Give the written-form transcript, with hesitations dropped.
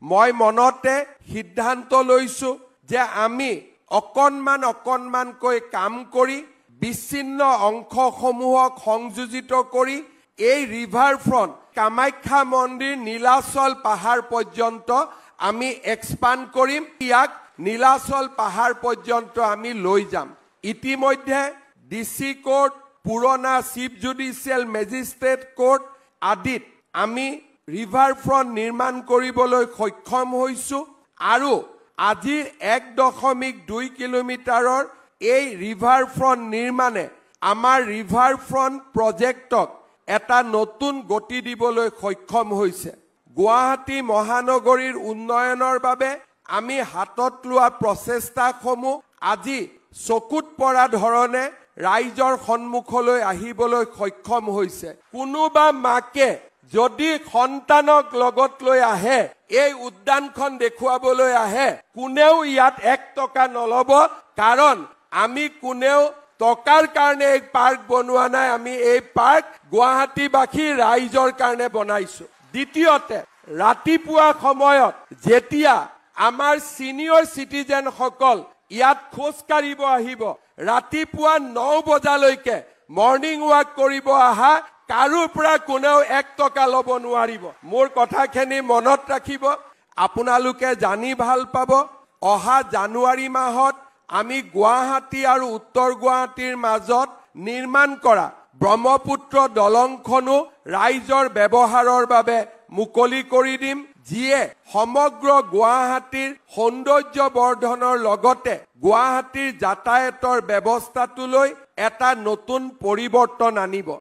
মই মনতে সিদ্ধান্ত লৈছো যে আমি অকণমানকৈ কাম কৰি বিচ্ছিন্ন অংশসমূহক সংযোজিত কৰি এই ৰিভাৰ ফ্ৰণ্ট কামাখ্যা মন্দিৰ নীলাচল পাহাৰ পৰ্যন্ত আমি এক্সপান্ড কৰিম ইয়াক নীলাচল পাহাৰ পৰ্যন্ত আমি লৈ যাম ইতিমধ্যে ডিসি কোৰ্ট পুৰণা চিফ জুডিচিয়েল মেজিষ্ট্ৰেট কোৰ্ট আদিত আমি ৰিভাৰ ফ্ৰণ্ট নিৰ্মাণ কৰিবলৈ সক্ষম হৈছো আৰু আজিৰ 1.2 কিলোমিটাৰৰ এই ৰিভাৰ ফ্ৰণ্ট নিৰ্মাণে আমাৰ ৰিভাৰ ফ্ৰণ্ট প্ৰজেক্টক এটা নতুন গতি দিবলৈ সক্ষম হৈছে গুৱাহাটী মহানগৰীৰ উন্নয়নৰ বাবে আমি হাতত লোৱা প্ৰচেষ্টাসমূহ আজি চকুত পৰা ধৰণে ৰাইজৰ সন্মুখলৈ আহিবলৈ সক্ষম হৈছে কোনোবা মাকে যদি সন্তানক লগত লৈ আহে এই উদ্যানখন দেখুৱাবলৈ আহে কোনেও ইয়াত 1 টকা নলব কাৰণ আমি কোনেও টকাৰ কাৰণে এক পাৰ্ক বনোৱা নাই আমি এই পাৰ্ক গুৱাহাটীবাসী ৰাইজৰ কাৰণে বনাইছো দ্বিতীয়তে ৰাতিপুৱা সময়ত যেতিয়া আমাৰ সিনিয়ৰ সিটিজেন সকল ইয়াত খোজ কাঢ়িব আহিব ৰাতিপুৱা 9 বজালৈকে মৰ্নিং ৱাক কৰিব আহা কাৰো পৰা কোনেও 1 টকা লব নোৱাৰিব মোৰ কথাখিনি মনত ৰাখিব আপোনালোকে জানি ভাল পাব অহা জানুৱাৰী মাহত আমি গুৱাহাটী আৰু উত্তৰ গুৱাহাটীৰ মাজত নিৰ্মাণ কৰা ব্ৰহ্মপুত্ৰ দলংখনো ৰাইজৰ ব্যৱহাৰৰ বাবে মুকলি কৰি দিম যিয়ে সমগ্ৰ গুৱাহাটীৰ সৌন্দৰ্য বৰ্ধনৰ লগতে গুৱাহাটীৰ যাতায়াতৰ ব্যৱস্থাটোলৈ এটা নতুন পৰিৱৰ্তন আনিব